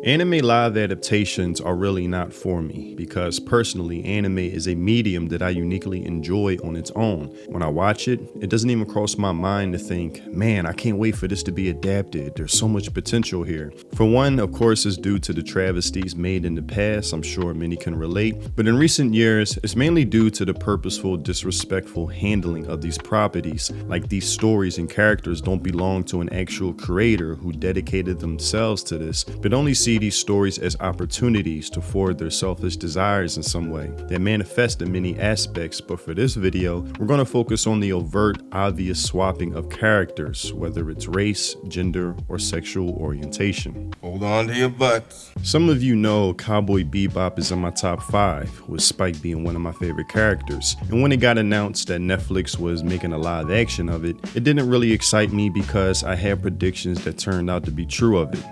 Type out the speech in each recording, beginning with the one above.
Anime live adaptations are really not for me because personally anime is a medium that I uniquely enjoy on its own. When I watch it, it doesn't even cross my mind to think, man, I can't wait for this to be adapted. There's so much potential here. For one, of course, it's due to the travesties made in the past. I'm sure many can relate. But in recent years, it's mainly due to the purposeful, disrespectful handling of these properties. Like these stories and characters don't belong to an actual creator who dedicated themselves to this, but only see these stories as opportunities to forward their selfish desires in some way that manifest in many aspects. But for this video, we're going to focus on the overt, obvious swapping of characters, whether it's race, gender, or sexual orientation. Hold on to your butts. Some of you know Cowboy Bebop is in my top 5, with Spike being one of my favorite characters. And when it got announced that Netflix was making a live action of it, it didn't really excite me because I had predictions that turned out to be true of it.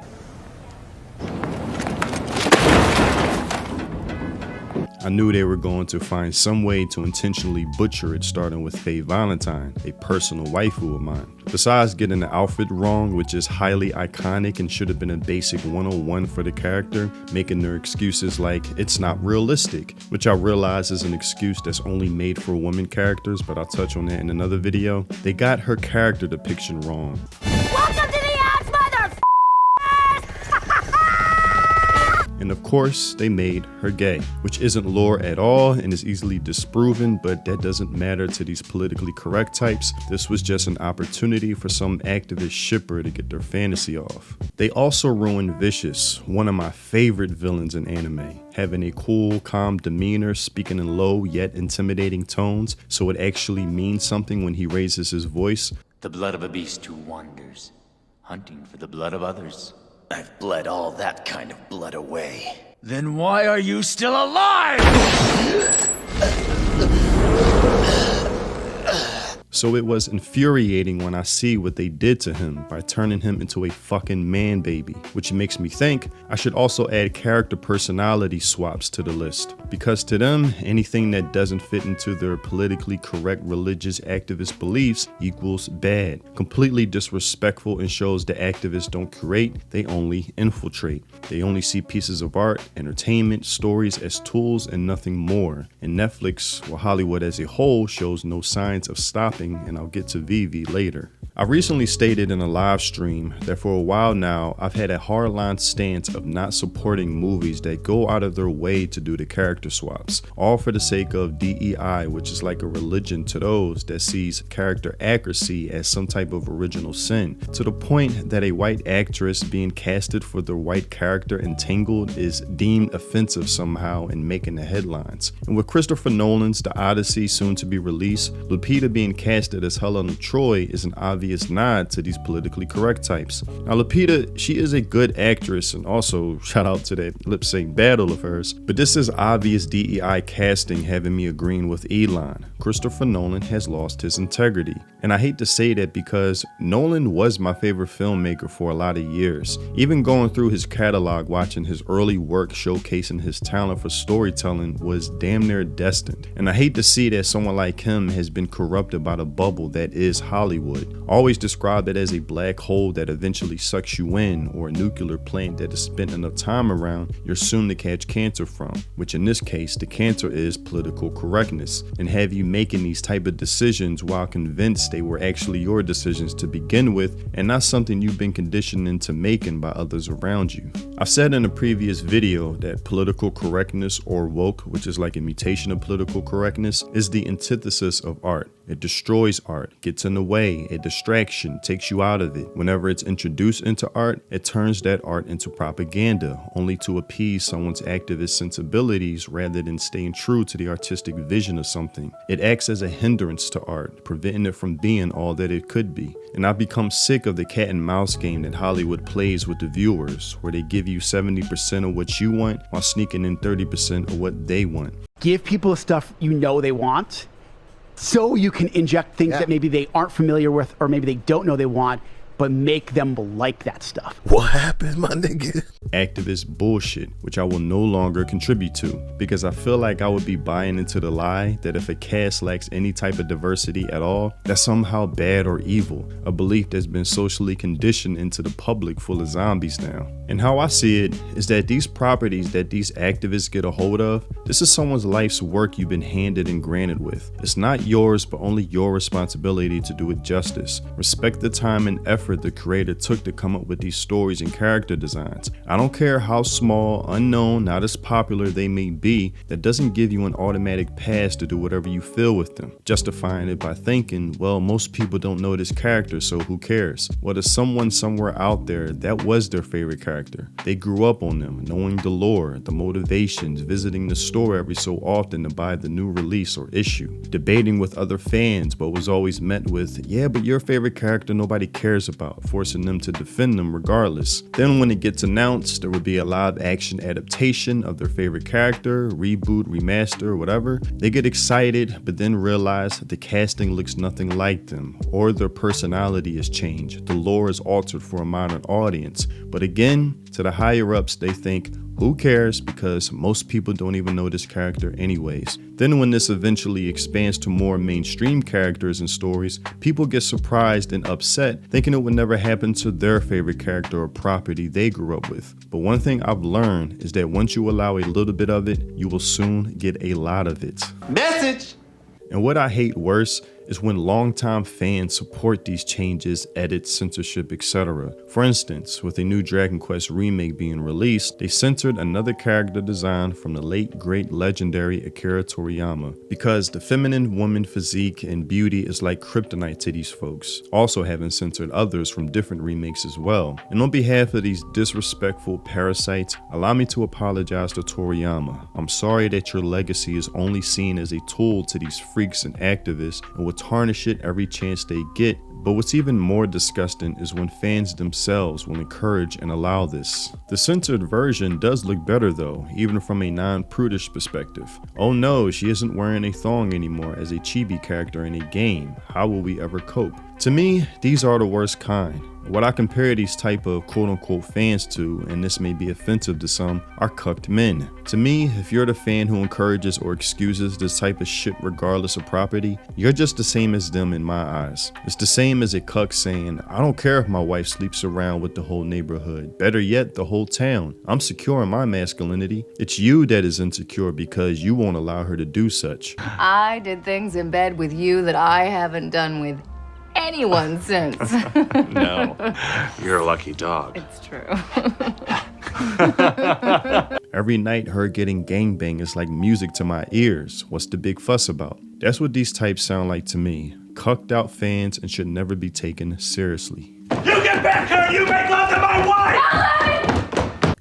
I knew they were going to find some way to intentionally butcher it, starting with Faye Valentine, a personal waifu of mine. Besides getting the outfit wrong, which is highly iconic and should have been a basic 101 for the character, making their excuses like it's not realistic, which I realize is an excuse that's only made for women characters, but I'll touch on that in another video. They got her character depiction wrong. Welcome to the ass, motherfuckers! And of course, they made her gay, which isn't lore at all and is easily disproven, but that doesn't matter to these politically correct types. This was just an opportunity for some activist shipper to get their fantasy off. They also ruined Vicious, one of my favorite villains in anime, having a cool, calm demeanor, speaking in low yet intimidating tones, so it actually means something when he raises his voice. The blood of a beast who wanders, hunting for the blood of others. I've bled all that kind of blood away. Then why are you still alive? So it was infuriating when I see what they did to him by turning him into a fucking man baby, which makes me think I should also add character personality swaps to the list, because to them, anything that doesn't fit into their politically correct religious activist beliefs equals bad, completely disrespectful, and shows the activists don't create, they only infiltrate. They only see pieces of art, entertainment, stories as tools and nothing more. And Netflix, or Hollywood as a whole, shows no signs of stopping, and I'll get to Vivi later. I recently stated in a live stream that for a while now, I've had a hardline stance of not supporting movies that go out of their way to do the character swaps, all for the sake of DEI, which is like a religion to those that sees character accuracy as some type of original sin, to the point that a white actress being casted for their white character in Tangled is deemed offensive somehow and making the headlines. And with Christopher Nolan's The Odyssey soon to be released, Lupita being casted as Helen of Troy is an obvious nod to these politically correct types. Now Lupita, she is a good actress, and also shout out to that lip sync battle of hers, but this is obvious DEI casting having me agreeing with Elon. Christopher Nolan has lost his integrity. And I hate to say that because Nolan was my favorite filmmaker for a lot of years. Even going through his catalog, watching his early work showcasing his talent for storytelling was damn near destined. And I hate to see that someone like him has been corrupted by the bubble that is Hollywood. Always described it as a black hole that eventually sucks you in, or a nuclear plant that is spent enough time around you're soon to catch cancer from, which in this case the cancer is political correctness, and have you making these type of decisions while convinced they were actually your decisions to begin with and not something you've been conditioned into making by others around you. I've said in a previous video that political correctness, or woke, which is like a mutation of political correctness, is the antithesis of art. It destroys art, gets in the way, a distraction, takes you out of it. Whenever it's introduced into art, it turns that art into propaganda, only to appease someone's activist sensibilities rather than staying true to the artistic vision of something. It acts as a hindrance to art, preventing it from being all that it could be. And I've become sick of the cat and mouse game that Hollywood plays with the viewers, where they give you 70% of what you want while sneaking in 30% of what they want. Give people stuff you know they want, so you can inject things that maybe they aren't familiar with or maybe they don't know they want, but make them like that stuff. What happened, my nigga? Activist bullshit, which I will no longer contribute to, because I feel like I would be buying into the lie that if a cast lacks any type of diversity at all, that's somehow bad or evil, a belief that's been socially conditioned into the public full of zombies now. And how I see it is that these properties that these activists get a hold of, this is someone's life's work you've been handed and granted with. It's not yours, but only your responsibility to do it justice. Respect the time and effort the creator took to come up with these stories and character designs. I don't care how small, unknown, not as popular they may be, that doesn't give you an automatic pass to do whatever you feel with them, justifying it by thinking, well, most people don't know this character, so who cares? Well, there's someone somewhere out there that was their favorite character. They grew up on them, knowing the lore, the motivations, visiting the store every so often to buy the new release or issue, debating with other fans, but was always met with, yeah, but your favorite character nobody cares about, forcing them to defend them regardless. Then when it gets announced there would be a live action adaptation of their favorite character, reboot, remaster, whatever, they get excited, but then realize the casting looks nothing like them, or their personality is changed, the lore is altered for a modern audience. But again, to the higher ups, they think, who cares, because most people don't even know this character anyways. Then when this eventually expands to more mainstream characters and stories, people get surprised and upset, thinking it would never happen to their favorite character or property they grew up with. But one thing I've learned is that once you allow a little bit of it, you will soon get a lot of it. Message! And what I hate worse is when longtime fans support these changes, edits, censorship, etc. For instance, with a new Dragon Quest remake being released, they censored another character design from the late great legendary Akira Toriyama, because the feminine woman physique and beauty is like kryptonite to these folks, also having censored others from different remakes as well. And on behalf of these disrespectful parasites, allow me to apologize to Toriyama. I'm sorry that your legacy is only seen as a tool to these freaks and activists and will tarnish it every chance they get. But what's even more disgusting is when fans themselves will encourage and allow this. The censored version does look better though, even from a non-prudish perspective. Oh no, she isn't wearing a thong anymore as a chibi character in a game. How will we ever cope? To me, these are the worst kind. What I compare these type of quote-unquote fans to, and this may be offensive to some, are cucked men. To me, if you're the fan who encourages or excuses this type of shit regardless of property, you're just the same as them in my eyes. It's the same as a cuck saying, I don't care if my wife sleeps around with the whole neighborhood, better yet, the whole town. I'm secure in my masculinity. It's you that is insecure because you won't allow her to do such. I did things in bed with you that I haven't done with anyone since. No, you're a lucky dog. It's true. Every night her getting gangbang is like music to my ears. What's the big fuss about? That's what these types sound like to me. Cucked out fans and should never be taken seriously. You get back here, you make love to my wife!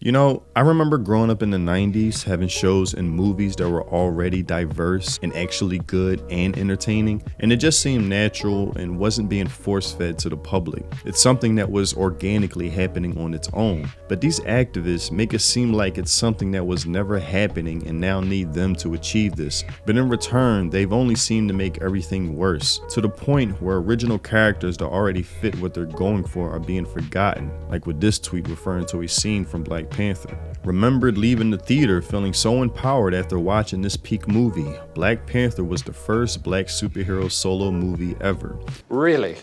You know, I remember growing up in the 90s having shows and movies that were already diverse and actually good and entertaining, and it just seemed natural and wasn't being force-fed to the public. It's something that was organically happening on its own. But these activists make it seem like it's something that was never happening and now need them to achieve this. But in return, they've only seemed to make everything worse, to the point where original characters that already fit what they're going for are being forgotten, like with this tweet referring to a scene from Black Panther. Remembered leaving the theater feeling so empowered after watching this peak movie. Black Panther was the first black superhero solo movie ever. Really?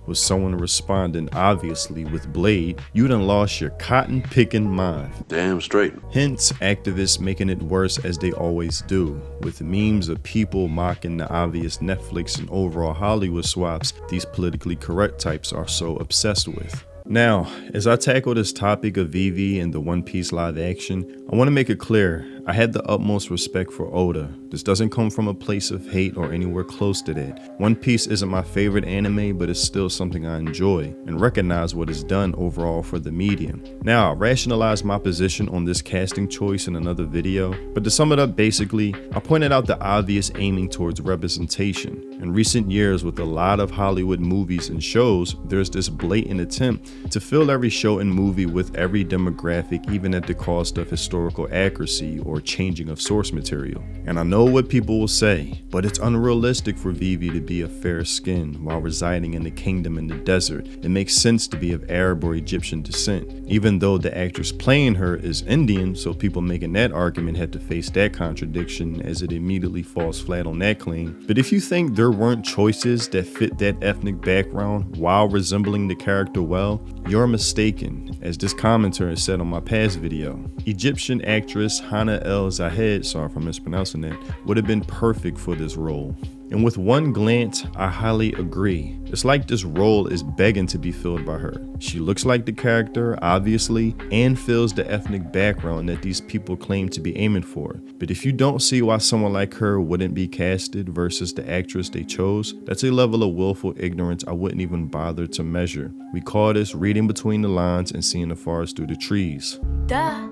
Was someone responding obviously with Blade, you done lost your cotton picking mind. Damn straight. Hence, activists making it worse as they always do, with memes of people mocking the obvious Netflix and overall Hollywood swaps these politically correct types are so obsessed with. Now, as I tackle this topic of Vivi and the One Piece live action, I want to make it clear, I had the utmost respect for Oda. This doesn't come from a place of hate or anywhere close to that. One Piece isn't my favorite anime, but it's still something I enjoy, and recognize what it's done overall for the medium. Now, I rationalized my position on this casting choice in another video, but to sum it up basically, I pointed out the obvious aiming towards representation. In recent years, with a lot of Hollywood movies and shows, there's this blatant attempt to fill every show and movie with every demographic, even at the cost of historical accuracy or changing of source material. And I know what people will say, but it's unrealistic for Vivi to be of fair skin while residing in the kingdom in the desert. It makes sense to be of Arab or Egyptian descent, even though the actress playing her is Indian, so people making that argument had to face that contradiction, as it immediately falls flat on that claim. But if you think there weren't choices that fit that ethnic background while resembling the character well, you're mistaken, as this commenter said on my past video. Egyptian actress Hana El Zahed, sorry for mispronouncing that, would have been perfect for this role. And with one glance, I highly agree. It's like this role is begging to be filled by her. She looks like the character, obviously, and fills the ethnic background that these people claim to be aiming for. But if you don't see why someone like her wouldn't be casted versus the actress they chose, that's a level of willful ignorance I wouldn't even bother to measure. We call this reading between the lines and seeing the forest through the trees. Duh.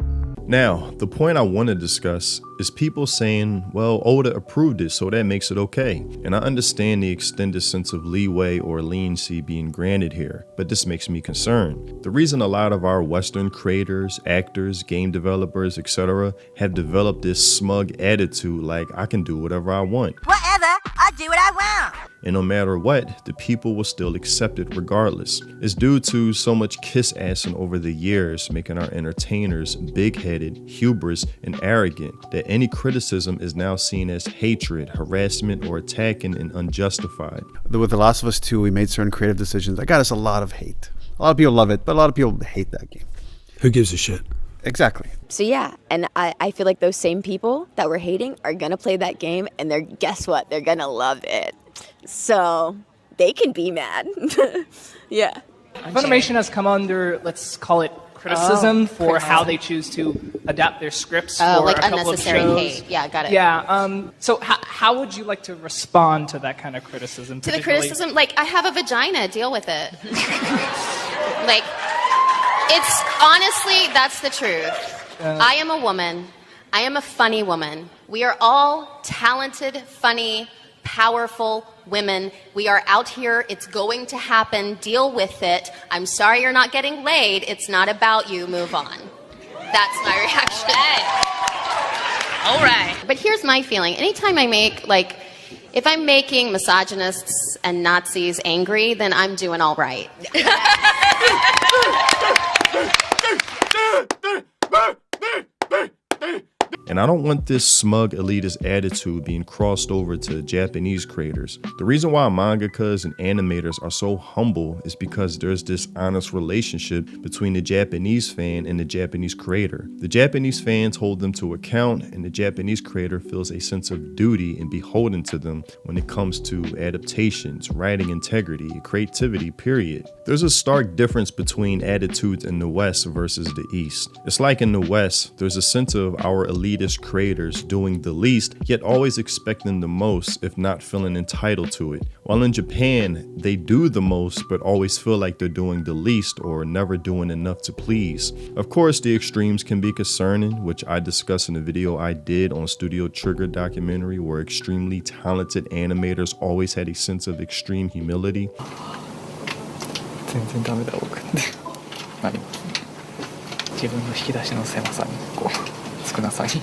Now, the point I want to discuss is people saying, well, Oda approved it, so that makes it okay. And I understand the extended sense of leeway or leniency being granted here, but this makes me concerned. The reason a lot of our Western creators, actors, game developers, etc. have developed this smug attitude like, I can do whatever I want. Whatever, I do what I want. And no matter what, the people will still accept it regardless. It's due to so much kiss-assing over the years, making our entertainers big-headed, hubris, and arrogant, that any criticism is now seen as hatred, harassment, or attacking and unjustified. With The Last of Us 2, we made certain creative decisions that got us a lot of hate. A lot of people love it, but a lot of people hate that game. Who gives a shit? Exactly. So yeah, and I feel like those same people that were hating are gonna play that game, and guess what? They're gonna love it. So they can be mad. Yeah. Funimation has come under, let's call it, criticism for how they choose to adapt their scripts for like a couple unnecessary of shows. hate. Yeah, got it. Yeah. So how would you like to respond to that kind of criticism? To the criticism, like, I have a vagina, deal with it. Like, it's honestly, that's the truth. I am a woman. I am a funny woman. We are all talented, funny, powerful women. We are out here. It's going to happen. Deal with it. I'm sorry you're not getting laid. It's not about you. Move on. That's my reaction. All right. But here's my feeling. Anytime I make, like, if I'm making misogynists and Nazis angry, then I'm doing all right. And I don't want this smug elitist attitude being crossed over to Japanese creators. The reason why mangakas and animators are so humble is because there's this honest relationship between the Japanese fan and the Japanese creator. The Japanese fans hold them to account, and the Japanese creator feels a sense of duty and beholden to them when it comes to adaptations, writing integrity, creativity, period. There's a stark difference between attitudes in the West versus the East. It's like in the West, there's a sense of our elitist creators doing the least, yet always expecting the most, if not feeling entitled to it. While in Japan, they do the most, but always feel like they're doing the least or never doing enough to please. Of course, the extremes can be concerning, which I discussed in a video I did on Studio Trigger documentary, where extremely talented animators always had a sense of extreme humility. 全然ダメだ僕なりますね。自分の引き出しの狭さにこう少なさに。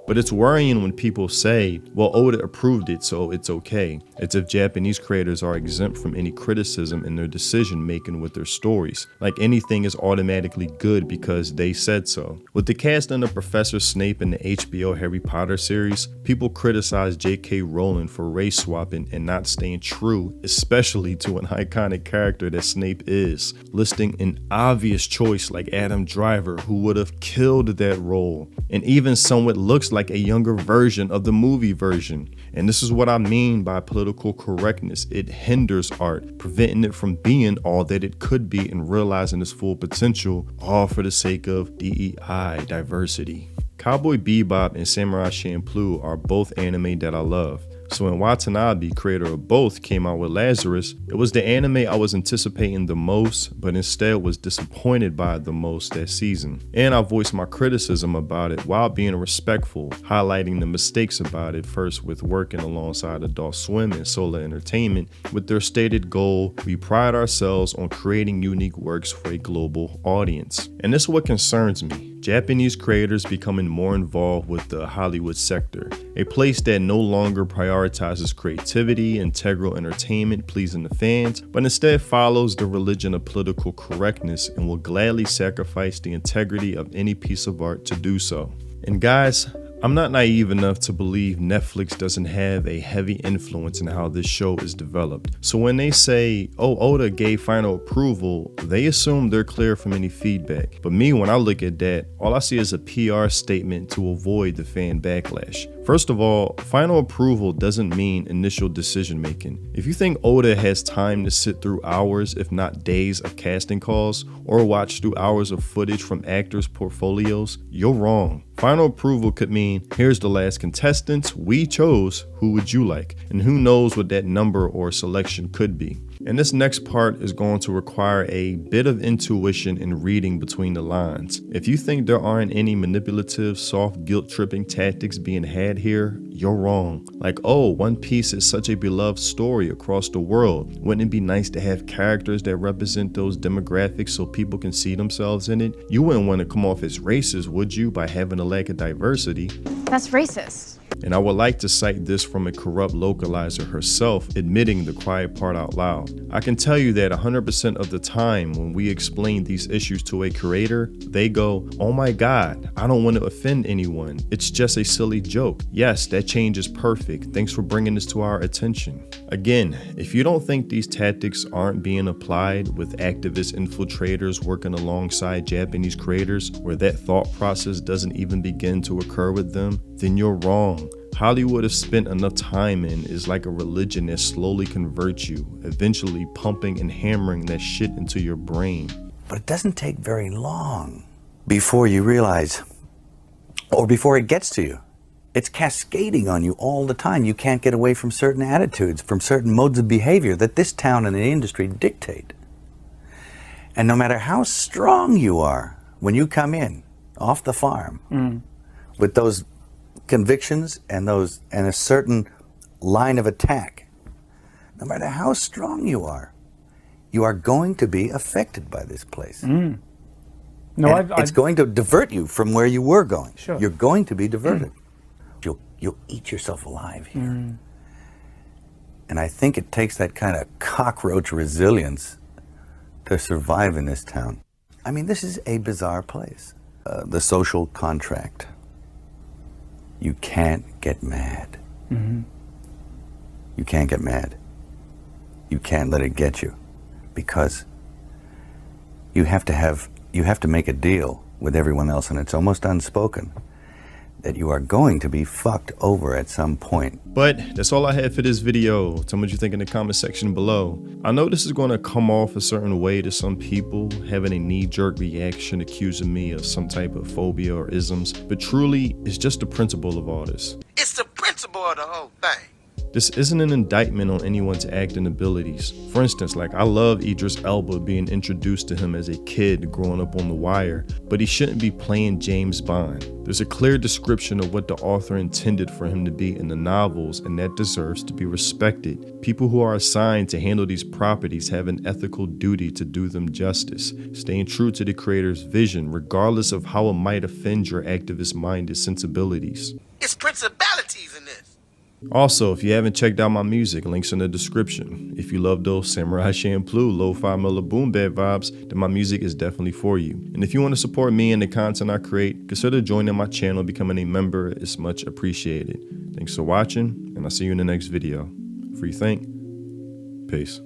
But it's worrying when people say, well, Oda approved it, so it's okay. It's if Japanese creators are exempt from any criticism in their decision making with their stories. Like anything is automatically good because they said so. With the casting of Professor Snape in the HBO Harry Potter series, people criticize J.K. Rowling for race swapping and not staying true, especially to an iconic character that Snape is, listing an obvious choice like Adam Driver, who would have killed that role, and even somewhat looks like a younger version of the movie version. And this is what I mean by political correctness. It hinders art, preventing it from being all that it could be and realizing its full potential, all for the sake of DEI, diversity. Cowboy Bebop and Samurai Champloo are both anime that I love. So when Watanabe, creator of both, came out with Lazarus, it was the anime I was anticipating the most, but instead was disappointed by the most that season. And I voiced my criticism about it while being respectful, highlighting the mistakes about it, first with working alongside Adult Swim and Solar Entertainment with their stated goal: we pride ourselves on creating unique works for a global audience. And this is what concerns me. Japanese creators becoming more involved with the Hollywood sector, a place that no longer prioritizes creativity, integral entertainment, pleasing the fans, but instead follows the religion of political correctness and will gladly sacrifice the integrity of any piece of art to do so. And guys, I'm not naive enough to believe Netflix doesn't have a heavy influence in how this show is developed. So when they say, oh, Oda gave final approval, they assume they're clear from any feedback. But me, when I look at that, all I see is a PR statement to avoid the fan backlash. First of all, final approval doesn't mean initial decision making. If you think Oda has time to sit through hours, if not days, of casting calls, or watch through hours of footage from actors' portfolios, you're wrong. Final approval could mean, here's the last contestants we chose, who would you like? And who knows what that number or selection could be. And this next part is going to require a bit of intuition and reading between the lines. If you think there aren't any manipulative, soft, guilt-tripping tactics being had here, you're wrong. Like, oh, One Piece is such a beloved story across the world. Wouldn't it be nice to have characters that represent those demographics so people can see themselves in it? You wouldn't want to come off as racist, would you, by having a lack of diversity? That's racist. And I would like to cite this from a corrupt localizer herself, admitting the quiet part out loud. I can tell you that 100% of the time when we explain these issues to a creator, they go, oh my God, I don't want to offend anyone. It's just a silly joke. Yes, that change is perfect. Thanks for bringing this to our attention. Again, if you don't think these tactics aren't being applied with activist infiltrators working alongside Japanese creators, where that thought process doesn't even begin to occur with them, then you're wrong. Hollywood has spent enough time in is like a religion that slowly converts you, eventually pumping and hammering that shit into your brain. But it doesn't take very long before you realize, or before it gets to you. It's cascading on you all the time. You can't get away from certain attitudes, from certain modes of behavior that this town and the industry dictate. And no matter how strong you are, when you come in off the farm with those convictions and a certain line of attack, no matter how strong you are going to be affected by this place. No, it's going to divert you from where you were going. Sure. You're going to be diverted. You'll eat yourself alive here. And I think it takes that kind of cockroach resilience to survive in this town. I mean, this is a bizarre place. The social contract. You can't get mad. You can't get mad. You can't let it get you, because you have to make a deal with everyone else, and it's almost unspoken that you are going to be fucked over at some point. But that's all I had for this video. Tell me what you think in the comment section below. I know this is going to come off a certain way to some people, having a knee-jerk reaction accusing me of some type of phobia or isms, but truly, it's just the principle of all this. It's the principle of the whole thing. This isn't an indictment on anyone's acting abilities. For instance, like, I love Idris Elba being introduced to him as a kid growing up on The Wire, but he shouldn't be playing James Bond. There's a clear description of what the author intended for him to be in the novels, and that deserves to be respected. People who are assigned to handle these properties have an ethical duty to do them justice, staying true to the creator's vision, regardless of how it might offend your activist-minded sensibilities. It's principalities in this. Also, if you haven't checked out my music, links in the description. If you love those Samurai Champloo, lo-fi Miller Boom Bap vibes, then my music is definitely for you. And if you want to support me and the content I create, consider joining my channel, becoming a member. It's much appreciated. Thanks for watching, and I'll see you in the next video. Free think. Peace.